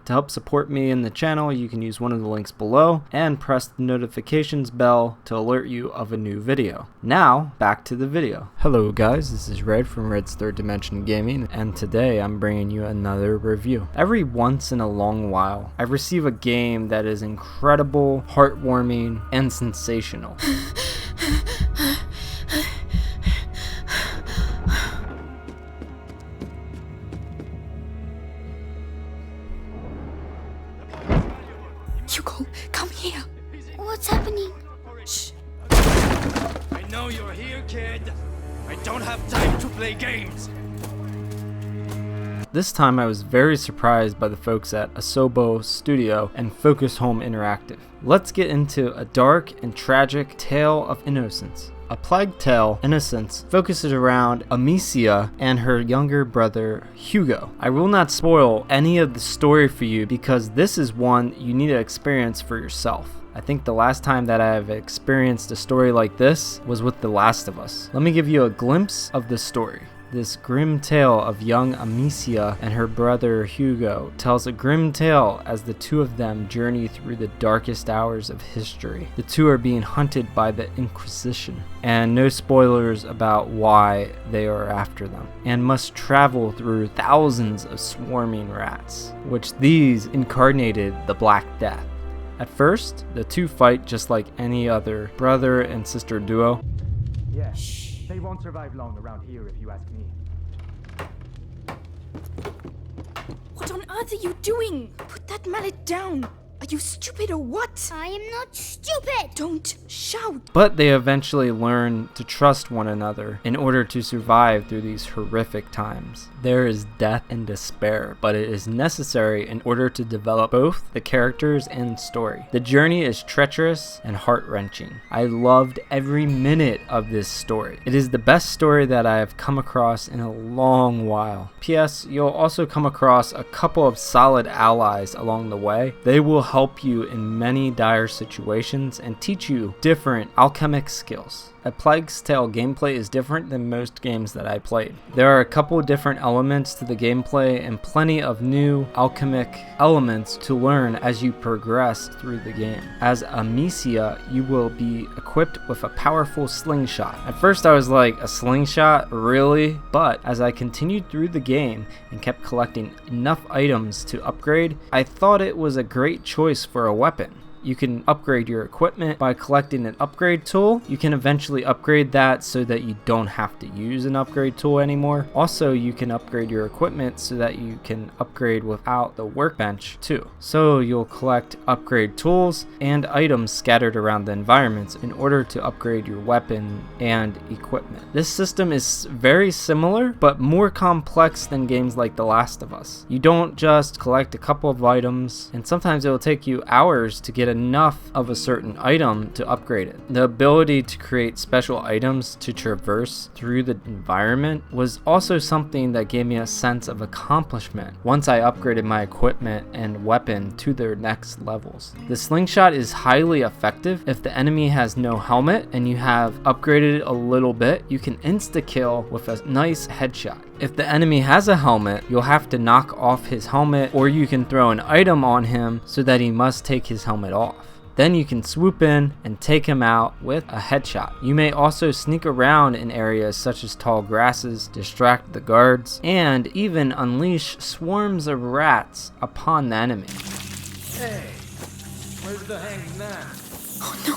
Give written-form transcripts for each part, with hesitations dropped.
To help support me in the channel, you can use one of the links below and press the notifications bell to alert you of a new video. Now, back to the video. Hello guys, this is Red from Red's Third Dimension Gaming, and today I'm bringing you another review. Every once in a long while, I receive a game that is incredible, heartwarming, and sensational. Hugo, come here. What's happening? Shh. I know you're here, kid. I don't have time to play games. This time I was very surprised by the folks at Asobo Studio and Focus Home Interactive. Let's get into a dark and tragic tale of innocence. A Plague Tale, Innocence, focuses around Amicia and her younger brother, Hugo. I will not spoil any of the story for you because this is one you need to experience for yourself. I think the last time that I have experienced a story like this was with The Last of Us. Let me give you a glimpse of the story. This grim tale of young Amicia and her brother Hugo tells a grim tale as the two of them journey through the darkest hours of history. The two are being hunted by the Inquisition, and no spoilers about why they are after them, and must travel through thousands of swarming rats, which these incarnated the Black Death. At first, the two fight just like any other brother and sister duo. Yeah, they won't survive long around here if you ask me. What on earth are you doing? Put that mallet down. Are you stupid or what? I am not stupid! Don't shout! But they eventually learn to trust one another in order to survive through these horrific times. There is death and despair, but it is necessary in order to develop both the characters and story. The journey is treacherous and heart-wrenching. I loved every minute of this story. It is the best story that I have come across in a long while. P.S. You'll also come across a couple of solid allies along the way. They will help you in many dire situations and teach you different alchemic skills. A Plague's Tale gameplay is different than most games that I played. There are a couple different elements to the gameplay and plenty of new alchemic elements to learn as you progress through the game. As Amicia, you will be equipped with a powerful slingshot. At first I was like, a slingshot? Really? But as I continued through the game and kept collecting enough items to upgrade, I thought it was a great choice for a weapon. You can upgrade your equipment by collecting an upgrade tool. You can eventually upgrade that so that you don't have to use an upgrade tool anymore. Also, you can upgrade your equipment so that you can upgrade without the workbench too. So you'll collect upgrade tools and items scattered around the environments in order to upgrade your weapon and equipment. This system is very similar but more complex than games like The Last of Us. You don't just collect a couple of items, and sometimes it will take you hours to get enough of a certain item to upgrade it. The ability to create special items to traverse through the environment was also something that gave me a sense of accomplishment once I upgraded my equipment and weapon to their next levels. The slingshot is highly effective. If the enemy has no helmet and you have upgraded it a little bit, you can insta-kill with a nice headshot. If the enemy has a helmet, you'll have to knock off his helmet, or you can throw an item on him so that he must take his helmet off. Then you can swoop in and take him out with a headshot. You may also sneak around in areas such as tall grasses, distract the guards, and even unleash swarms of rats upon the enemy. Hey, where's the hanging man? Oh no!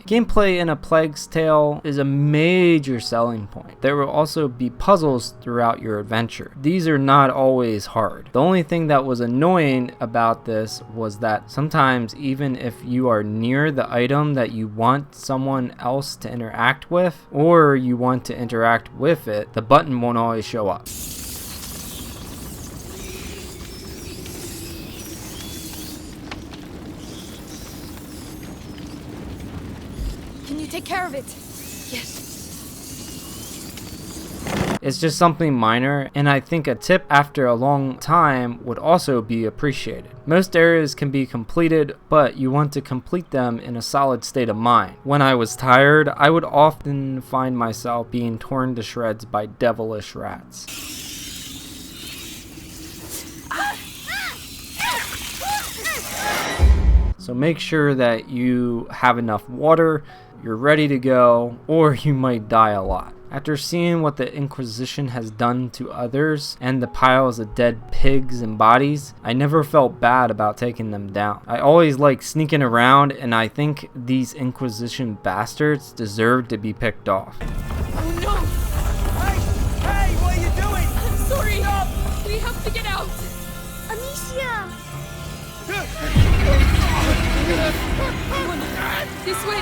Gameplay in A Plague's Tale is a major selling point. There will also be puzzles throughout your adventure. These are not always hard. The only thing that was annoying about this was that sometimes even if you are near the item that you want someone else to interact with, or you want to interact with it, the button won't always show up. Can you take care of it? Yes. It's just something minor, and I think a tip after a long time would also be appreciated. Most areas can be completed, but you want to complete them in a solid state of mind. When I was tired, I would often find myself being torn to shreds by devilish rats. So make sure that you have enough water, you're ready to go, or you might die a lot. After seeing what the Inquisition has done to others and the piles of dead pigs and bodies, I never felt bad about taking them down. I always like sneaking around, and I think these Inquisition bastards deserve to be picked off. Oh no! Hey, what are you doing? I'm sorry! We have to get out! Amicia! Come on, this way!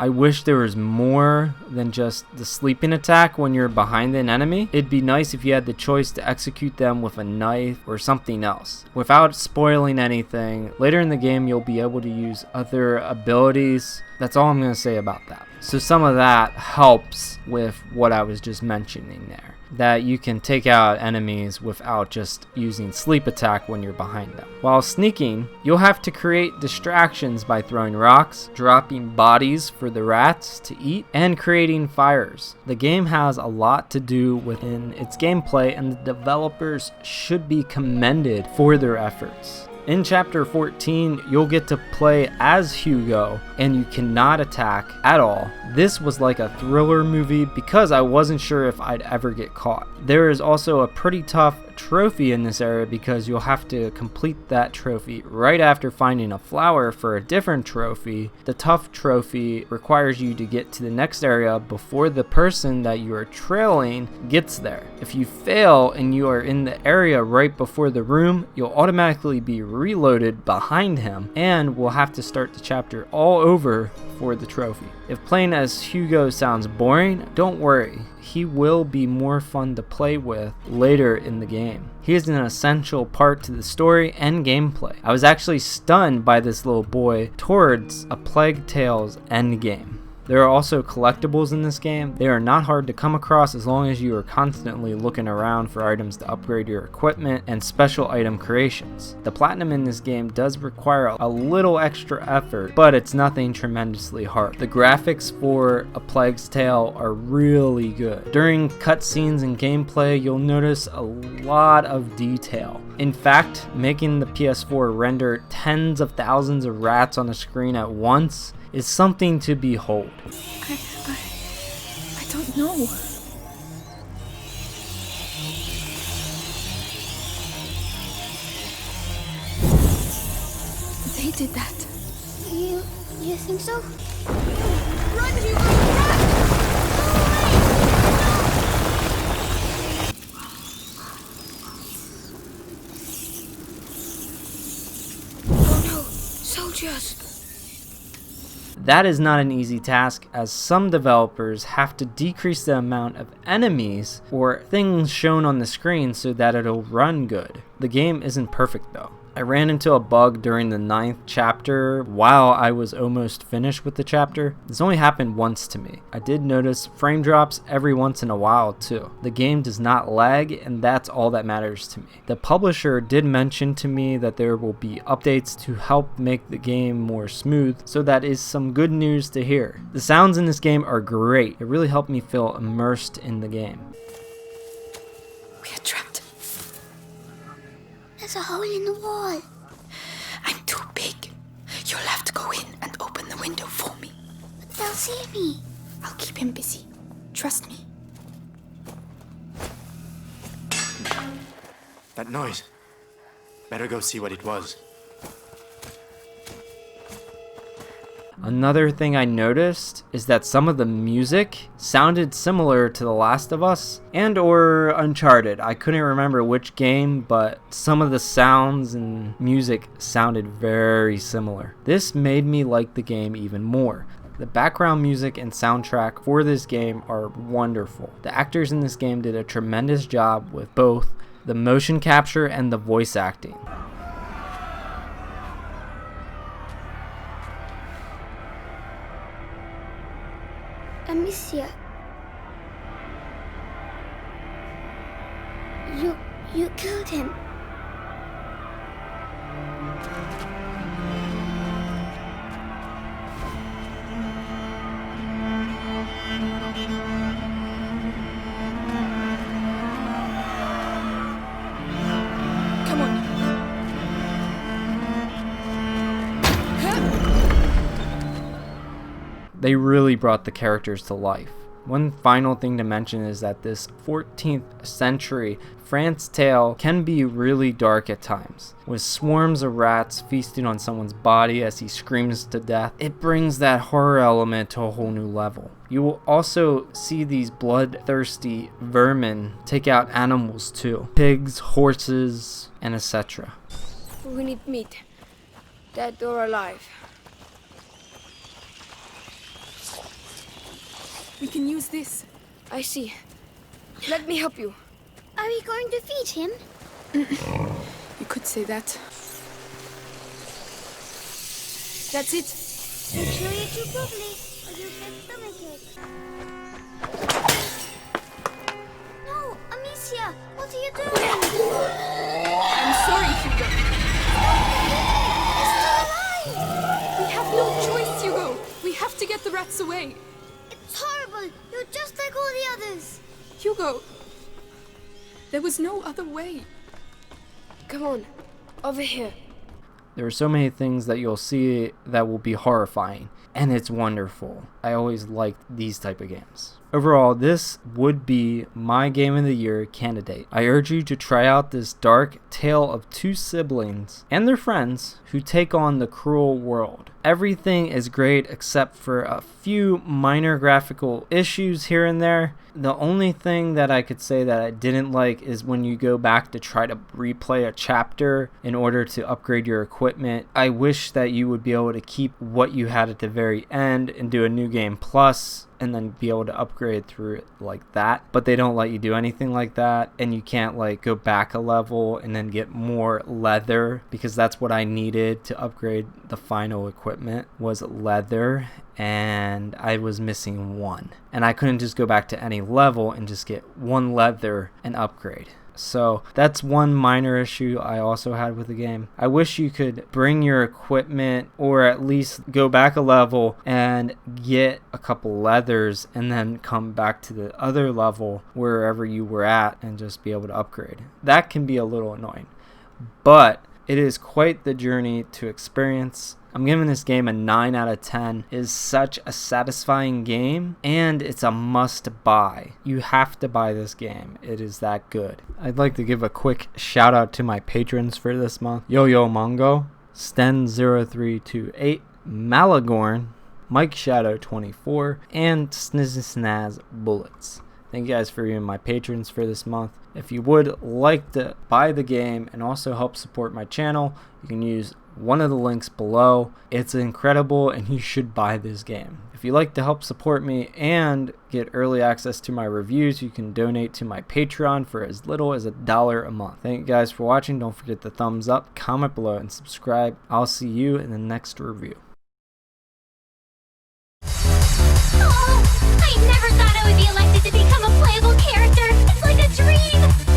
I wish there was more than just the sleeping attack when you're behind an enemy. It'd be nice if you had the choice to execute them with a knife or something else. Without spoiling anything, later in the game you'll be able to use other abilities. That's all I'm going to say about that. So some of that helps with what I was just mentioning there, that you can take out enemies without just using sleep attack when you're behind them. While sneaking, you'll have to create distractions by throwing rocks, dropping bodies for the rats to eat, and creating fires. The game has a lot to do within its gameplay, and the developers should be commended for their efforts. In Chapter 14, you'll get to play as Hugo, and you cannot attack at all. This was like a thriller movie because I wasn't sure if I'd ever get caught. There is also a pretty tough trophy in this area because you'll have to complete that trophy right after finding a flower for a different trophy. The tough trophy requires you to get to the next area before the person that you are trailing gets there. If you fail and you are in the area right before the room, you'll automatically be reloaded behind him and will have to start the chapter all over for the trophy. If playing as Hugo sounds boring, don't worry. He will be more fun to play with later in the game. He is an essential part to the story and gameplay. I was actually stunned by this little boy towards A Plague Tale's endgame. There are also collectibles in this game. They are not hard to come across as long as you are constantly looking around for items to upgrade your equipment and special item creations. The platinum in this game does require a little extra effort, but it's nothing tremendously hard. The graphics for A Plague's Tale are really good. During cutscenes and gameplay, you'll notice a lot of detail. In fact, making the PS4 render tens of thousands of rats on the screen at once is something to behold. I don't know. They did that. You think so? Run, Hugo! Run! Oh no, soldiers! That is not an easy task, as some developers have to decrease the amount of enemies or things shown on the screen so that it'll run good. The game isn't perfect though. I ran into a bug during the 9th chapter while I was almost finished with the chapter. This only happened once to me. I did notice frame drops every once in a while too. The game does not lag, and that's all that matters to me. The publisher did mention to me that there will be updates to help make the game more smooth, so that is some good news to hear. The sounds in this game are great. It really helped me feel immersed in the game. We are trapped. There's a hole in the wall. I'm too big. You'll have to go in and open the window for me. But they'll see me. I'll keep him busy. Trust me. That noise. Better go see what it was. Another thing I noticed is that some of the music sounded similar to The Last of Us and or Uncharted. I couldn't remember which game, but some of the sounds and music sounded very similar. This made me like the game even more. The background music and soundtrack for this game are wonderful. The actors in this game did a tremendous job with both the motion capture and the voice acting. Amicia, You killed him. Come on. They really brought the characters to life. One final thing to mention is that this 14th century France tale can be really dark at times, with swarms of rats feasting on someone's body as he screams to death. It brings that horror element to a whole new level. You will also see these bloodthirsty vermin take out animals too, pigs, horses, and etc. We need meat. Dead or alive. We can use this. I see. Let me help you. Are we going to feed him? You could say that. That's it. Make sure you chew properly, or you'll get stomachache. No, Amicia, what are you doing? I'm sorry, Hugo. He's still alive! We have no choice, Hugo. We have to get the rats away. It's horrible. You're just like all the others. Hugo, there was no other way. Come on, over here. There are so many things that you'll see that will be horrifying, and it's wonderful. I always liked these type of games. Overall, this would be my Game of the Year candidate. I urge you to try out this dark tale of two siblings and their friends who take on the cruel world. Everything is great except for a few minor graphical issues here and there. The only thing that I could say that I didn't like is when you go back to try to replay a chapter in order to upgrade your equipment. I wish that you would be able to keep what you had at the very end and do a new game plus and then be able to upgrade through it like that, but they don't let you do anything like that, and you can't like go back a level and then get more leather, because that's what I needed to upgrade the final equipment was leather, and I was missing one, and I couldn't just go back to any level and just get one leather and upgrade. So that's one minor issue I also had with the game. I wish you could bring your equipment or at least go back a level and get a couple leathers and then come back to the other level wherever you were at and just be able to upgrade. That can be a little annoying, but it is quite the journey to experience. I'm giving this game a 9 out of 10. It is such a satisfying game, and it's a must buy. You have to buy this game. It is that good. I'd like to give a quick shout out to my patrons for this month. Yo-Yo Mongo, Sten0328, Malagorn, Mike Shadow 24, and Snizznaz Bullets. Thank you guys for being my patrons for this month. If you would like to buy the game and also help support my channel, you can use one of the links below. It's incredible and you should buy this game. If you'd like to help support me and get early access to my reviews, you can donate to my Patreon for as little as $1 a month. Thank you guys for watching. Don't forget the thumbs up, comment below, and subscribe. I'll see you in the next review. Oh, I never thought I would be elected to become a playable character. It's like a dream.